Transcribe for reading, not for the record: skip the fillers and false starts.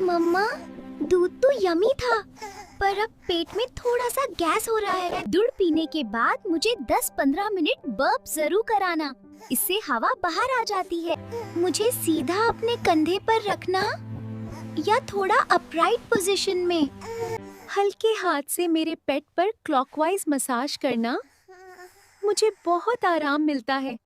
मम्मा, दूध तो यमी था, पर अब पेट में थोड़ा सा गैस हो रहा है। दूध पीने के बाद मुझे 10-15 मिनट बर्प जरूर कराना, इससे हवा बाहर आ जाती है। मुझे सीधा अपने कंधे पर रखना या थोड़ा अपराइट पोजीशन में। हल्के हाथ से मेरे पेट पर क्लॉकवाइज मसाज करना, मुझे बहुत आराम मिलता है।